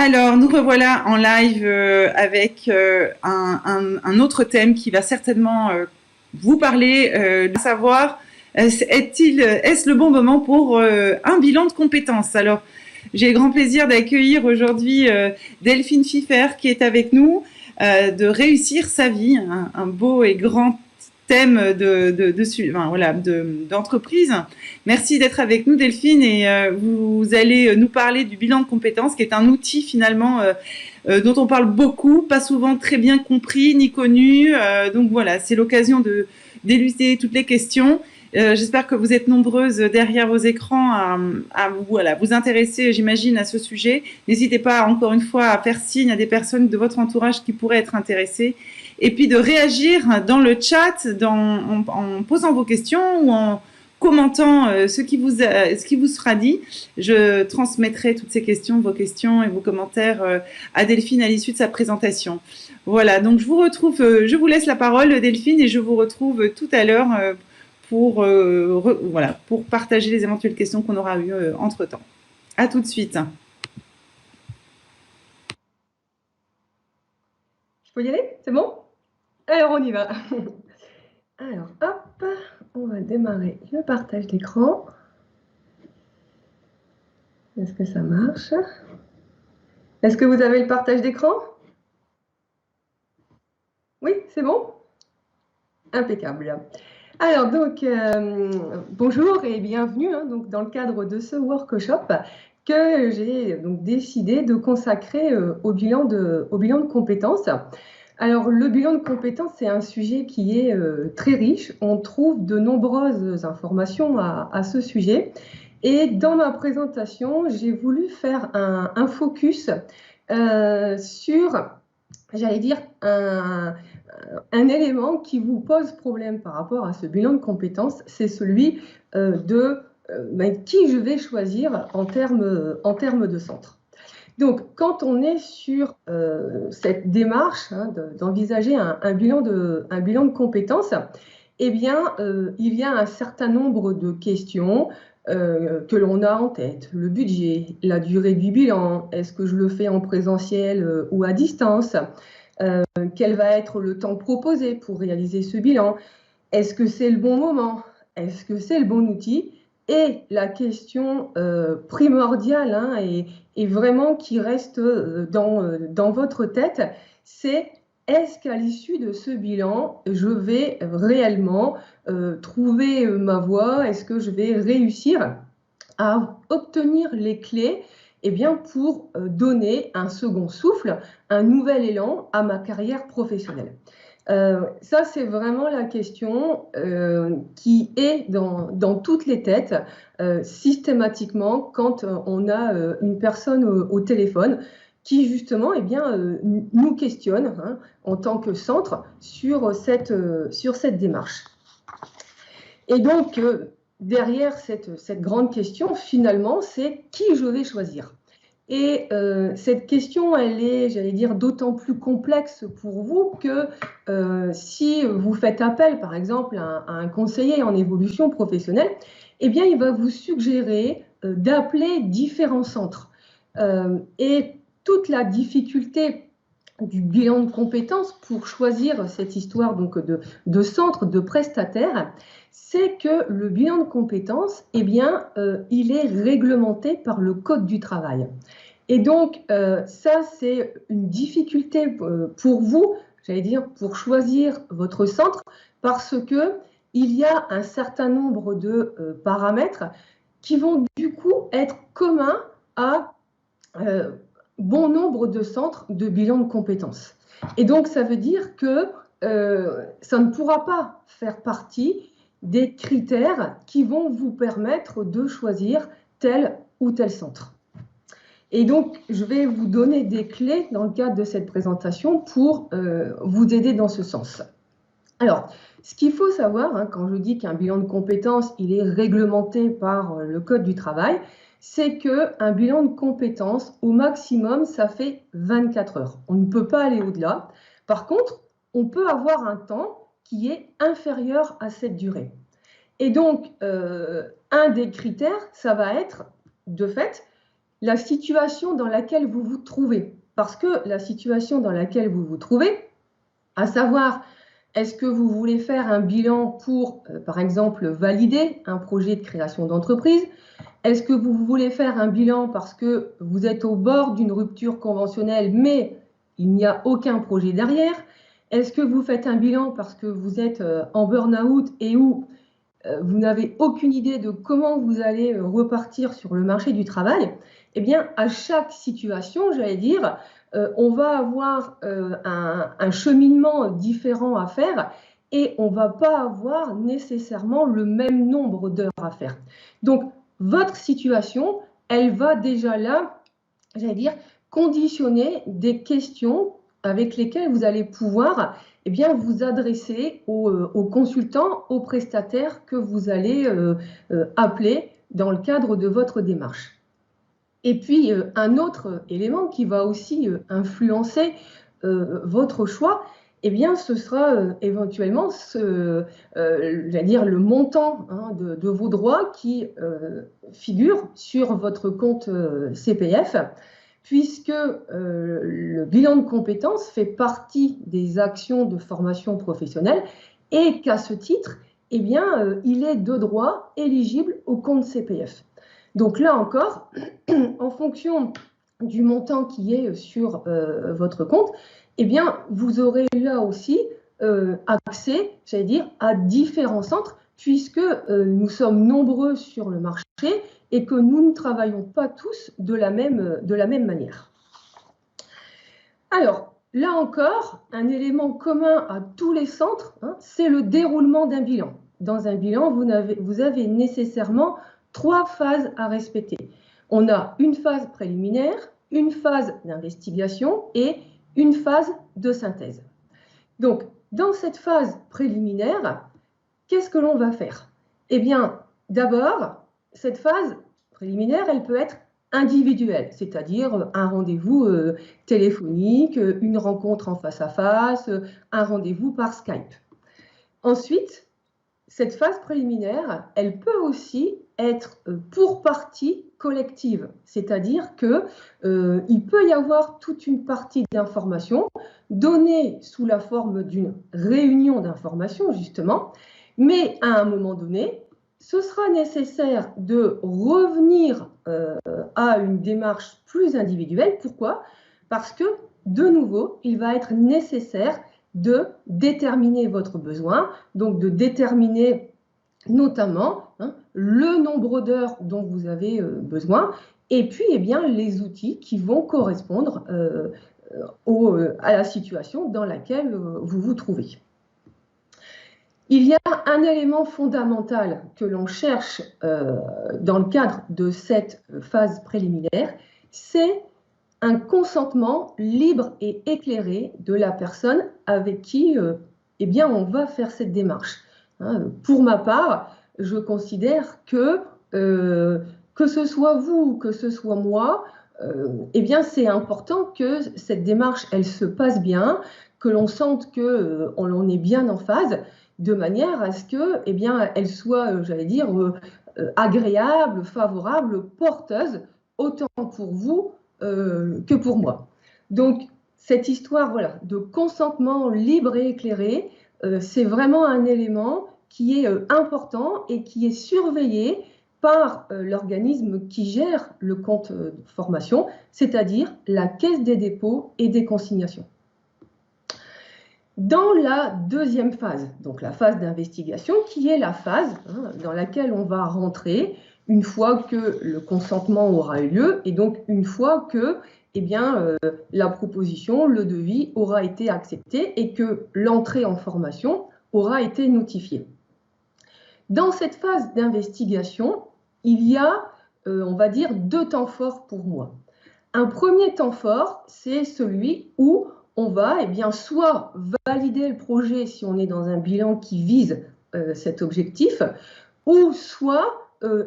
Alors, nous revoilà en live avec un autre thème qui va certainement vous parler de savoir est-ce le bon moment pour un bilan de compétences. Alors, j'ai le grand plaisir d'accueillir aujourd'hui Delphine Pfiffer qui est avec nous, de réussir sa vie, un beau et grand thème d'entreprise. Merci d'être avec nous, Delphine, et vous allez nous parler du bilan de compétences, qui est un outil finalement dont on parle beaucoup, pas souvent très bien compris ni connu. Donc voilà, c'est l'occasion d'élucider toutes les questions. J'espère que vous êtes nombreuses derrière vos écrans à vous intéresser, j'imagine, à ce sujet. N'hésitez pas, encore une fois, à faire signe à des personnes de votre entourage qui pourraient être intéressées. Et puis de réagir dans le chat, en posant vos questions ou en commentant ce qui vous sera dit. Je transmettrai toutes ces questions, vos questions et vos commentaires à Delphine à l'issue de sa présentation. Voilà, donc je vous laisse la parole, Delphine, et je vous retrouve tout à l'heure pour partager les éventuelles questions qu'on aura eues entre-temps. À tout de suite. Je peux y aller? C'est bon? Alors, on y va. Alors, hop, on va démarrer le partage d'écran. Est-ce que ça marche? Est-ce que vous avez le partage d'écran? Oui, c'est bon? Impeccable. Alors, donc, bonjour et bienvenue donc, dans le cadre de ce workshop que j'ai décidé de consacrer au bilan de compétences. Alors, le bilan de compétences, c'est un sujet qui est très riche. On trouve de nombreuses informations à ce sujet. Et dans ma présentation, j'ai voulu faire un focus sur, j'allais dire, un élément qui vous pose problème par rapport à ce bilan de compétences, c'est celui de qui je vais choisir en termes de centre. Donc, quand on est sur cette démarche d'envisager un bilan de compétences, eh bien, il y a un certain nombre de questions que l'on a en tête. Le budget, la durée du bilan, est-ce que je le fais en présentiel ou à distance? Quel va être le temps proposé pour réaliser ce bilan? Est-ce que c'est le bon moment? Est-ce que c'est le bon outil? Et la question primordiale et vraiment qui reste dans votre tête, c'est est-ce qu'à l'issue de ce bilan, je vais réellement trouver ma voie? Est-ce que je vais réussir à obtenir les clés pour donner un second souffle, un nouvel élan à ma carrière professionnelle? Ça, c'est vraiment la question qui est dans toutes les têtes systématiquement quand on a une personne au téléphone qui justement nous questionne en tant que centre sur cette démarche. Et donc, derrière cette grande question, finalement, c'est qui je vais choisir. Et cette question, elle est, j'allais dire, d'autant plus complexe pour vous que si vous faites appel, par exemple, à un conseiller en évolution professionnelle, eh bien, il va vous suggérer d'appeler différents centres. Et toute la difficulté du bilan de compétences pour choisir cette histoire donc de centre, de prestataire, c'est que le bilan de compétences, il est réglementé par le Code du travail. Et donc, ça, c'est une difficulté pour vous, j'allais dire, pour choisir votre centre, parce qu'il y a un certain nombre de paramètres qui vont du coup être communs à bon nombre de centres de bilan de compétences. Et donc, ça veut dire que ça ne pourra pas faire partie des critères qui vont vous permettre de choisir tel ou tel centre. Et donc, je vais vous donner des clés dans le cadre de cette présentation pour vous aider dans ce sens. Alors, ce qu'il faut savoir, quand je dis qu'un bilan de compétences, il est réglementé par le Code du travail, c'est qu'un bilan de compétences, au maximum, ça fait 24 heures. On ne peut pas aller au-delà. Par contre, on peut avoir un temps qui est inférieur à cette durée. Et donc, un des critères, ça va être, de fait, la situation dans laquelle vous vous trouvez. Parce que la situation dans laquelle vous vous trouvez, à savoir, est-ce que vous voulez faire un bilan pour, par exemple, valider un projet de création d'entreprise? Est-ce que vous voulez faire un bilan parce que vous êtes au bord d'une rupture conventionnelle, mais il n'y a aucun projet derrière? Est-ce que vous faites un bilan parce que vous êtes en burn-out et où vous n'avez aucune idée de comment vous allez repartir sur le marché du travail? Eh bien, à chaque situation, j'allais dire, on va avoir un cheminement différent à faire et on ne va pas avoir nécessairement le même nombre d'heures à faire. Donc, votre situation, elle va déjà là, j'allais dire, conditionner des questions avec lesquelles vous allez pouvoir vous adresser aux consultants, aux prestataires que vous allez appeler dans le cadre de votre démarche. Et puis, un autre élément qui va aussi influencer votre choix, ce sera éventuellement le montant de vos droits qui figure sur votre compte CPF, puisque le bilan de compétences fait partie des actions de formation professionnelle et qu'à ce titre, il est de droit éligible au compte CPF. Donc là encore, en fonction du montant qui est sur votre compte, vous aurez là aussi accès, j'allais dire, à différents centres, puisque nous sommes nombreux sur le marché et que nous ne travaillons pas tous de la même manière. Alors, là encore, un élément commun à tous les centres, c'est le déroulement d'un bilan. Dans un bilan, vous avez nécessairement 3 phases à respecter. On a une phase préliminaire, une phase d'investigation et une phase de synthèse. Donc, dans cette phase préliminaire, qu'est-ce que l'on va faire? Eh bien, d'abord, cette phase préliminaire, elle peut être individuelle, c'est-à-dire un rendez-vous téléphonique, une rencontre en face à face, un rendez-vous par Skype. Ensuite, cette phase préliminaire, elle peut aussi être pour partie collective, c'est-à-dire qu'il peut y avoir toute une partie d'informations donnée sous la forme d'une réunion d'informations, justement, mais à un moment donné, ce sera nécessaire de revenir à une démarche plus individuelle. Pourquoi? Parce que, de nouveau, il va être nécessaire de déterminer votre besoin, donc de déterminer notamment le nombre d'heures dont vous avez besoin, et puis les outils qui vont correspondre à la situation dans laquelle vous vous trouvez. Il y a un élément fondamental que l'on cherche dans le cadre de cette phase préliminaire, c'est un consentement libre et éclairé de la personne avec qui on va faire cette démarche. Pour ma part, je considère que ce soit vous ou que ce soit moi, c'est important que cette démarche, elle se passe bien, que l'on sente qu'on est bien en phase, de manière à ce que, elle soit, agréable, favorable, porteuse, autant pour vous que pour moi. Donc, cette histoire de consentement libre et éclairé, c'est vraiment un élément qui est important et qui est surveillé par l'organisme qui gère le compte de formation, c'est-à-dire la Caisse des dépôts et des consignations. Dans la deuxième phase, donc la phase d'investigation, qui est la phase dans laquelle on va rentrer une fois que le consentement aura eu lieu et donc une fois que la proposition, le devis aura été accepté et que l'entrée en formation aura été notifiée. Dans cette phase d'investigation, il y a, on va dire, 2 temps forts pour moi. Un premier temps fort, c'est celui où on va soit valider le projet si on est dans un bilan qui vise cet objectif, ou soit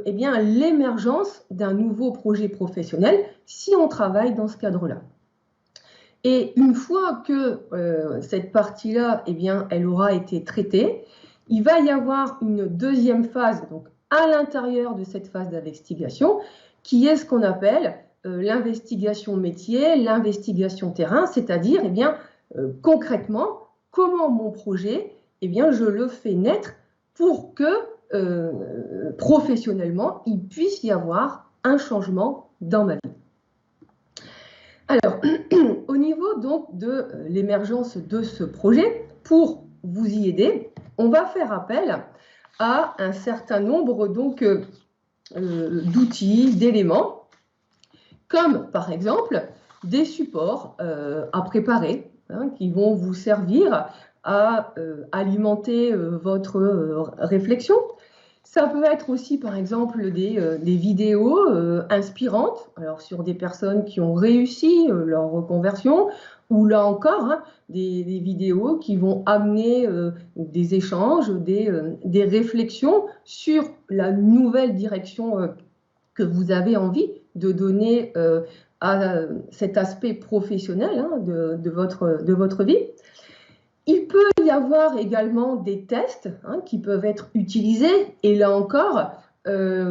l'émergence d'un nouveau projet professionnel si on travaille dans ce cadre-là. Et une fois que cette partie-là, elle aura été traitée, il va y avoir une deuxième phase, donc à l'intérieur de cette phase d'investigation, qui est ce qu'on appelle l'investigation métier, l'investigation terrain, c'est-à-dire concrètement comment mon projet, je le fais naître pour que professionnellement, il puisse y avoir un changement dans ma vie. Alors, au niveau donc de l'émergence de ce projet, pour vous y aider, on va faire appel à un certain nombre d'outils, d'éléments, comme par exemple des supports à préparer, qui vont vous servir à alimenter votre réflexion. Ça peut être aussi, par exemple, des vidéos inspirantes, alors sur des personnes qui ont réussi leur reconversion, ou là encore, des vidéos qui vont amener des échanges, des réflexions sur la nouvelle direction que vous avez envie de donner à cet aspect professionnel de votre vie. Il peut y avoir également des tests qui peuvent être utilisés. Et là encore,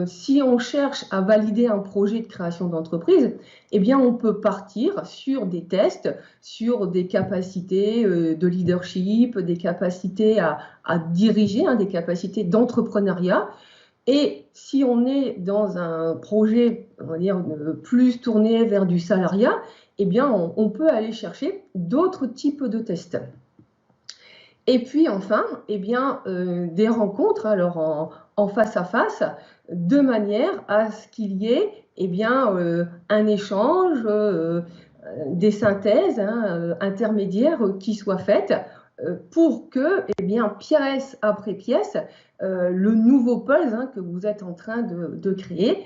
si on cherche à valider un projet de création d'entreprise, on peut partir sur des tests, sur des capacités de leadership, des capacités à diriger, des capacités d'entrepreneuriat. Et si on est dans un projet, on va dire, plus tourné vers du salariat, on peut aller chercher d'autres types de tests. Et puis enfin, des rencontres alors en face à face, de manière à ce qu'il y ait un échange, des synthèses intermédiaires qui soient faites pour que, pièce après pièce, le nouveau puzzle que vous êtes en train de créer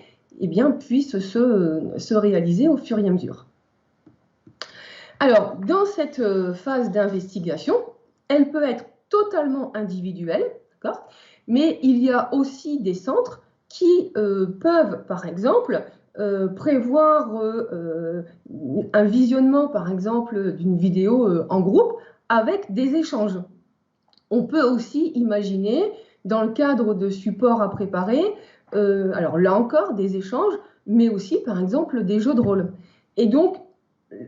puisse se réaliser au fur et à mesure. Alors, dans cette phase d'investigation, elle peut être totalement individuelle, d'accord ? Mais il y a aussi des centres qui peuvent, par exemple, prévoir un visionnement, par exemple, d'une vidéo en groupe avec des échanges. On peut aussi imaginer, dans le cadre de supports à préparer, alors là encore, des échanges, mais aussi, par exemple, des jeux de rôle. Et donc,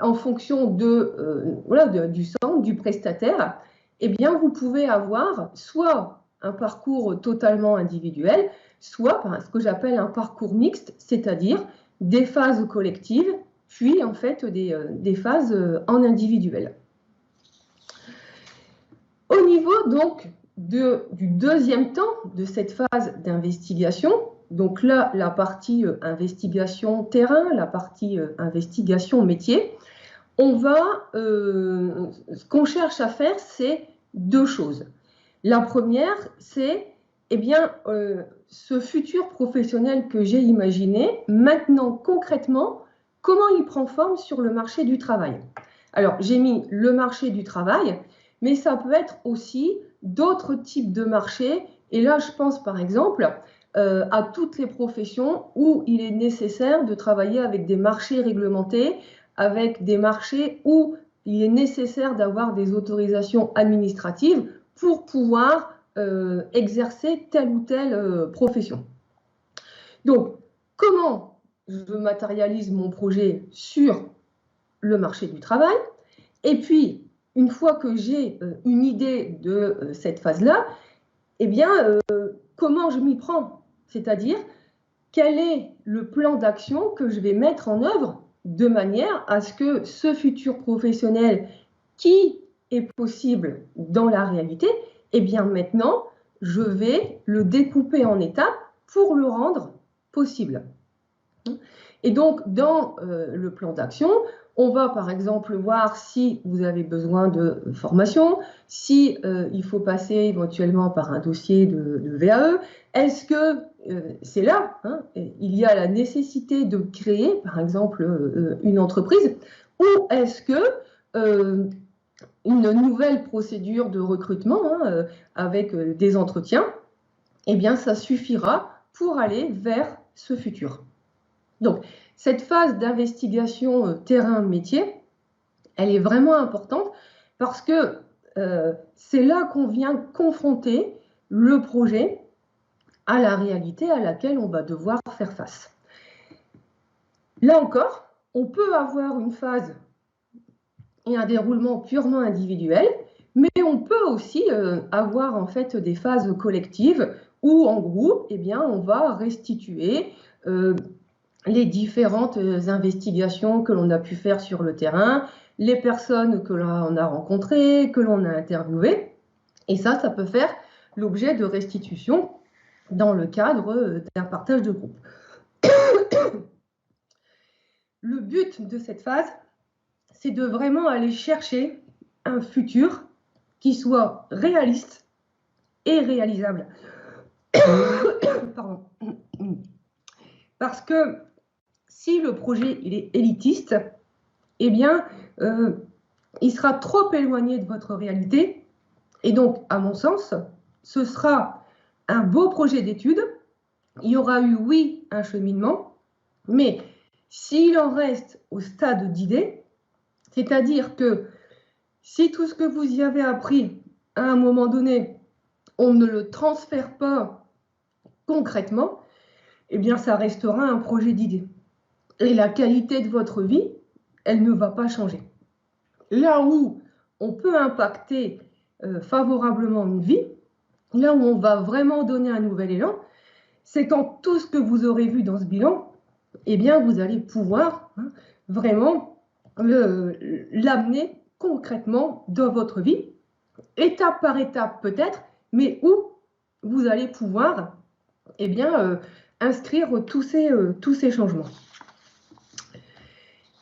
en fonction du centre, du prestataire, vous pouvez avoir soit un parcours totalement individuel, soit ce que j'appelle un parcours mixte, c'est-à-dire des phases collectives, puis en fait des phases en individuel. Au niveau donc du deuxième temps de cette phase d'investigation, donc là la partie investigation terrain, la partie investigation métier, ce qu'on cherche à faire, c'est deux choses. La première, c'est ce futur professionnel que j'ai imaginé, maintenant concrètement, comment il prend forme sur le marché du travail. Alors, j'ai mis le marché du travail, mais ça peut être aussi d'autres types de marchés. Et là, je pense par exemple à toutes les professions où il est nécessaire de travailler avec des marchés réglementés, avec des marchés où il est nécessaire d'avoir des autorisations administratives pour pouvoir exercer telle ou telle profession. Donc, comment je matérialise mon projet sur le marché du travail? Et puis, une fois que j'ai une idée de cette phase-là, comment je m'y prends? C'est-à-dire, quel est le plan d'action que je vais mettre en œuvre de manière à ce que ce futur professionnel qui est possible dans la réalité, maintenant, je vais le découper en étapes pour le rendre possible. Et donc, dans le plan d'action, on va par exemple voir si vous avez besoin de formation, si il faut passer éventuellement par un dossier de VAE. Est-ce que c'est là, il y a la nécessité de créer par exemple une entreprise, ou est-ce que une nouvelle procédure de recrutement avec des entretiens, ça suffira pour aller vers ce futur. Donc, cette phase d'investigation terrain-métier, elle est vraiment importante parce que c'est là qu'on vient confronter le projet à la réalité à laquelle on va devoir faire face. Là encore, on peut avoir une phase et un déroulement purement individuel, mais on peut aussi avoir en fait des phases collectives où en groupe, eh bien, on va restituer les différentes investigations que l'on a pu faire sur le terrain, les personnes que l'on a rencontrées, que l'on a interviewées. Et ça peut faire l'objet de restitution dans le cadre d'un partage de groupe. Le but de cette phase, c'est de vraiment aller chercher un futur qui soit réaliste et réalisable. Pardon. Parce que si le projet il est élitiste, eh bien, il sera trop éloigné de votre réalité. Et donc, à mon sens, ce sera un beau projet d'étude. Il y aura eu, oui, un cheminement, mais s'il en reste au stade d'idée, c'est-à-dire que si tout ce que vous y avez appris à un moment donné, on ne le transfère pas concrètement, eh bien, ça restera un projet d'idée. Et la qualité de votre vie, elle ne va pas changer. Là où on peut impacter favorablement une vie, là où on va vraiment donner un nouvel élan, c'est quand tout ce que vous aurez vu dans ce bilan, eh bien, vous allez pouvoir vraiment l'amener concrètement dans votre vie, étape par étape peut-être, mais où vous allez pouvoir eh bien, inscrire tous ces changements.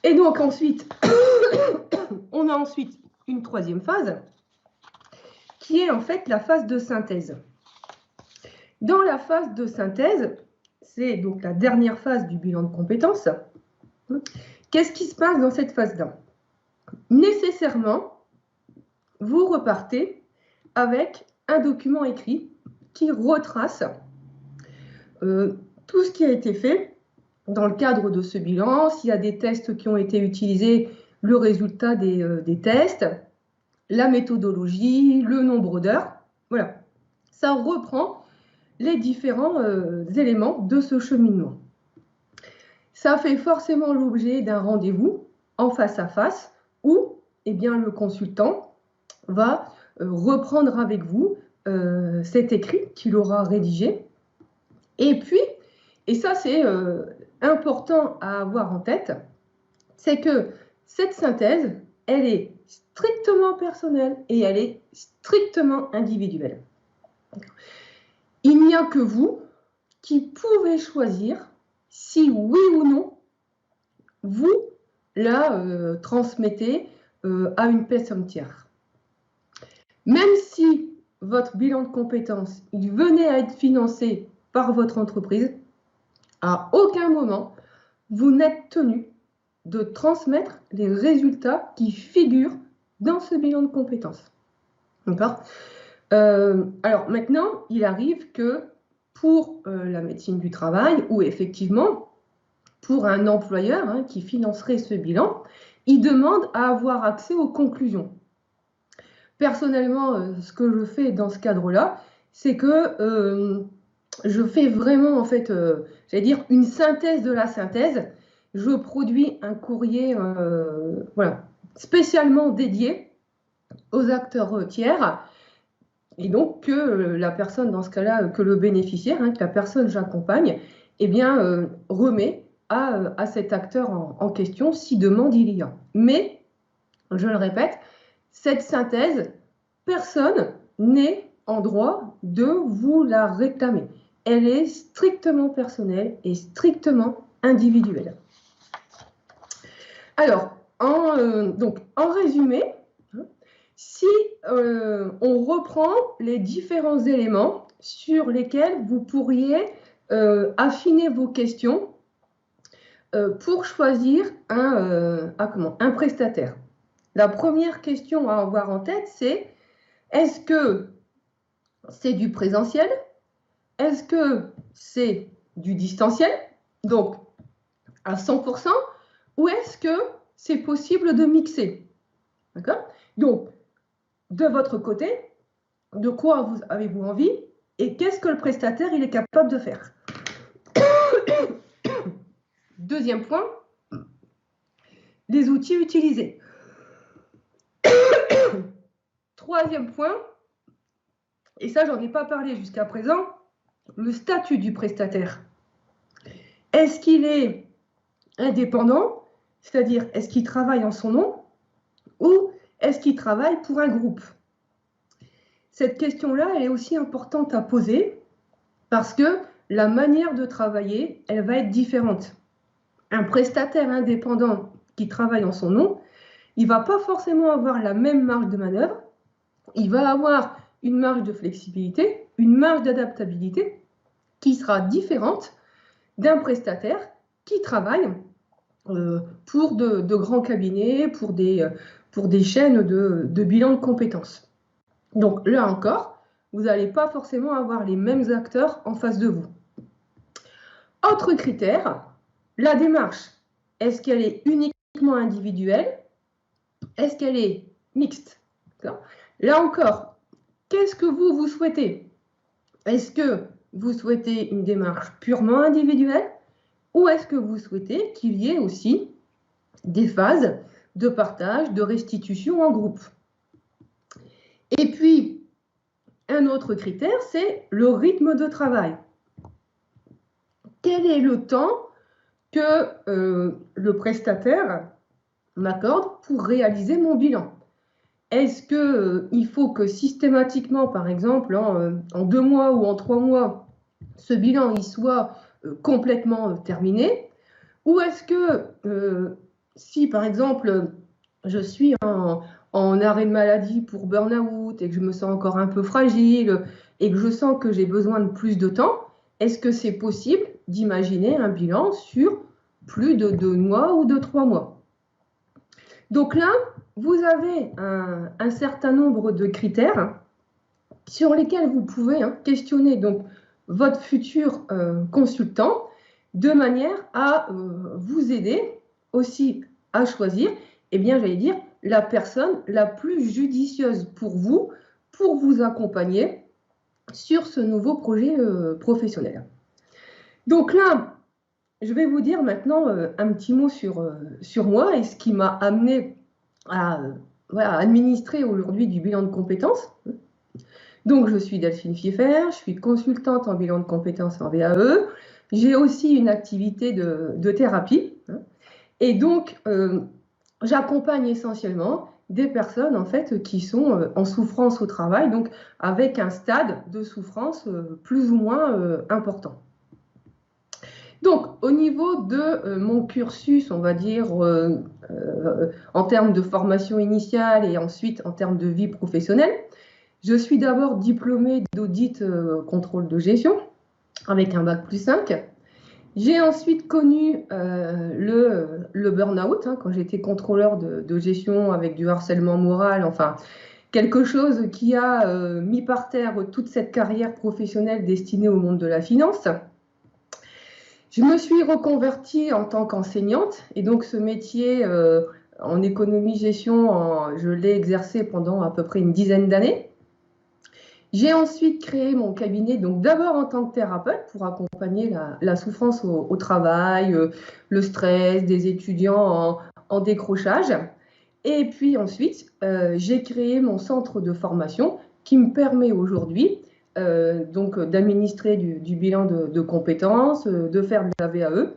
Et donc ensuite, on a ensuite une troisième phase, qui est en fait la phase de synthèse. Dans la phase de synthèse, c'est donc la dernière phase du bilan de compétences. Qu'est-ce qui se passe dans cette phase-là? Nécessairement, vous repartez avec un document écrit qui retrace tout ce qui a été fait dans le cadre de ce bilan, s'il y a des tests qui ont été utilisés, le résultat des tests, la méthodologie, le nombre d'heures. Voilà, ça reprend les différents éléments de ce cheminement. Ça fait forcément l'objet d'un rendez-vous en face à face où eh bien, le consultant va reprendre avec vous cet écrit qu'il aura rédigé. Et puis, et ça c'est important à avoir en tête, c'est que cette synthèse, elle est strictement personnelle et elle est strictement individuelle. Il n'y a que vous qui pouvez choisir si oui ou non vous la transmettez à une personne tierce. Même si votre bilan de compétences il venait à être financé par votre entreprise, à aucun moment vous n'êtes tenu de transmettre les résultats qui figurent dans ce bilan de compétences. D'accord ? Alors maintenant, il arrive que pour la médecine du travail, ou effectivement pour un employeur qui financerait ce bilan, il demande à avoir accès aux conclusions. Personnellement, ce que je fais dans ce cadre-là, c'est que je fais vraiment, en fait, j'allais dire, une synthèse de la synthèse. Je produis un courrier voilà, spécialement dédié aux acteurs tiers. Et donc, que la personne, dans ce cas-là, que le bénéficiaire, que la personne que j'accompagne, eh bien, remet à cet acteur en question si demande il y a. Mais, je le répète, cette synthèse, personne n'est en droit de vous la réclamer. Elle est strictement personnelle et strictement individuelle. Alors, en résumé, si on reprend les différents éléments sur lesquels vous pourriez affiner vos questions pour choisir un prestataire. La première question à avoir en tête, c'est est-ce que c'est du présentiel? Est-ce que c'est du distanciel, donc à 100%, ou est-ce que c'est possible de mixer? D'accord? Donc, de votre côté, de quoi avez-vous envie et qu'est-ce que le prestataire il est capable de faire? Deuxième point, les outils utilisés. Troisième point, et ça, j'en ai pas parlé jusqu'à présent, le statut du prestataire. Est-ce qu'il est indépendant, c'est-à-dire est-ce qu'il travaille en son nom, ou est-ce qu'il travaille pour un groupe? Cette question-là, elle est aussi importante à poser parce que la manière de travailler, elle va être différente. Un prestataire indépendant qui travaille en son nom, il ne va pas forcément avoir la même marge de manœuvre, il va avoir une marge de flexibilité, une marge d'adaptabilité qui sera différente d'un prestataire qui travaille pour de grands cabinets, pour des chaînes de bilan de compétences. Donc là encore, vous n'allez pas forcément avoir les mêmes acteurs en face de vous. Autre critère, la démarche. Est-ce qu'elle est uniquement individuelle? Est-ce qu'elle est mixte? Là encore, qu'est-ce que vous souhaitez? Est-ce que vous souhaitez une démarche purement individuelle ou est-ce que vous souhaitez qu'il y ait aussi des phases de partage, de restitution en groupe? Et puis, un autre critère, c'est le rythme de travail. Quel est le temps que le prestataire m'accorde pour réaliser mon bilan? Est-ce qu'il faut que systématiquement, par exemple, en 2 mois ou en 3 mois, ce bilan il soit complètement terminé? Ou est-ce que si, par exemple, je suis en arrêt de maladie pour burn-out et que je me sens encore un peu fragile et que je sens que j'ai besoin de plus de temps, est-ce que c'est possible d'imaginer un bilan sur plus de 2 mois ou de 3 mois? Donc là, vous avez un certain nombre de critères sur lesquels vous pouvez questionner donc, votre futur consultant de manière à vous aider aussi à choisir, eh bien, j'allais dire, la personne la plus judicieuse pour vous accompagner sur ce nouveau projet professionnel. Donc là, je vais vous dire maintenant un petit mot sur moi et ce qui m'a amené à administrer aujourd'hui du bilan de compétences. Donc, je suis Delphine Fieffer, je suis consultante en bilan de compétences en VAE. J'ai aussi une activité de thérapie. Et donc, j'accompagne essentiellement des personnes en fait qui sont en souffrance au travail, donc avec un stade de souffrance plus ou moins important. Donc, au niveau de mon cursus, on va dire, en termes de formation initiale et ensuite en termes de vie professionnelle, je suis d'abord diplômée d'audit contrôle de gestion avec un bac plus 5. J'ai ensuite connu le burn-out quand j'étais contrôleur de gestion avec du harcèlement moral, enfin quelque chose qui a mis par terre toute cette carrière professionnelle destinée au monde de la finance. Je me suis reconvertie en tant qu'enseignante et donc ce métier en économie-gestion, je l'ai exercé pendant à peu près une dizaine d'années. J'ai ensuite créé mon cabinet, donc d'abord en tant que thérapeute pour accompagner la souffrance au travail, le stress des étudiants en décrochage. Et puis ensuite, j'ai créé mon centre de formation qui me permet aujourd'hui donc d'administrer du bilan de compétences, de faire de la VAE,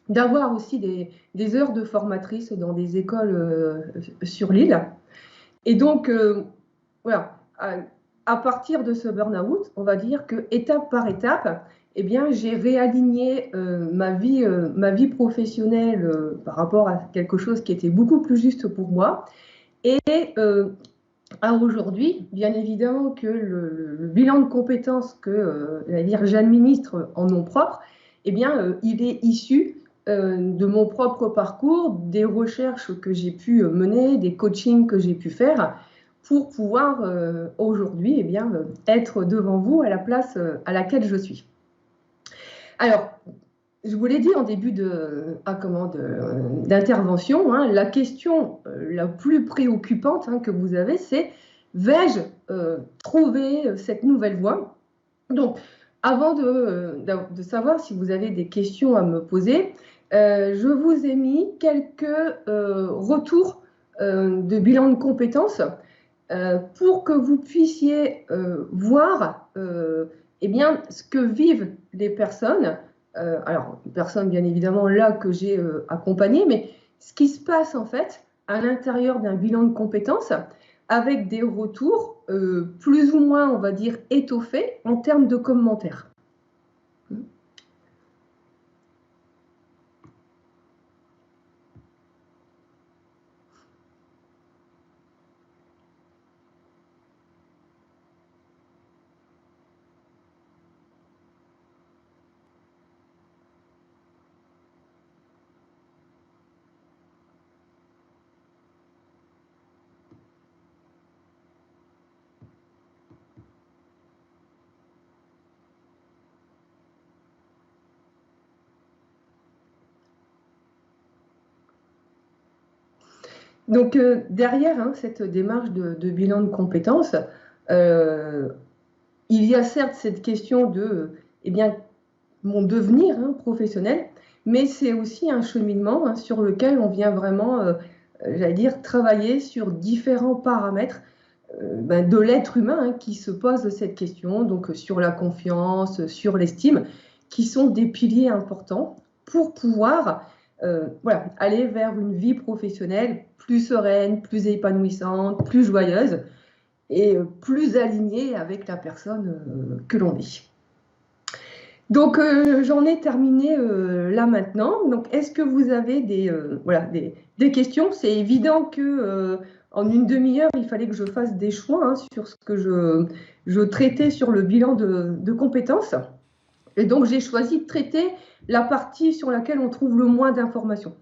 d'avoir aussi des heures de formatrice dans des écoles sur l'île. Et donc, voilà, à partir de ce burn-out, on va dire que étape par étape, eh bien, j'ai réaligné ma vie professionnelle par rapport à quelque chose qui était beaucoup plus juste pour moi. Et à aujourd'hui, bien évidemment que le bilan de compétences que j'administre en nom propre, eh bien, il est issu de mon propre parcours, des recherches que j'ai pu mener, des coachings que j'ai pu faire pour pouvoir aujourd'hui eh bien, être devant vous à la place à laquelle je suis. Alors, je vous l'ai dit en début d'intervention, la question la plus préoccupante que vous avez, c'est vais-je trouver cette nouvelle voie? Donc, avant de savoir si vous avez des questions à me poser, je vous ai mis quelques retours de bilan de compétences pour que vous puissiez voir eh bien, ce que vivent les personnes. Alors, personnes bien évidemment là que j'ai accompagnées, mais ce qui se passe en fait à l'intérieur d'un bilan de compétences avec des retours plus ou moins, on va dire, étoffés en termes de commentaires. Donc, derrière cette démarche de bilan de compétences, il y a certes cette question de eh bien, mon devenir professionnel, mais c'est aussi un cheminement sur lequel on vient vraiment, j'allais dire, travailler sur différents paramètres de l'être humain qui se pose cette question, donc sur la confiance, sur l'estime, qui sont des piliers importants pour pouvoir voilà, aller vers une vie professionnelle plus sereine, plus épanouissante, plus joyeuse et plus alignée avec la personne que l'on est. Donc, j'en ai terminé là maintenant. Donc, est-ce que vous avez voilà, des questions? C'est évident que en une demi-heure, il fallait que je fasse des choix sur ce que je traitais sur le bilan de compétences. Et donc, j'ai choisi de traiter la partie sur laquelle on trouve le moins d'informations.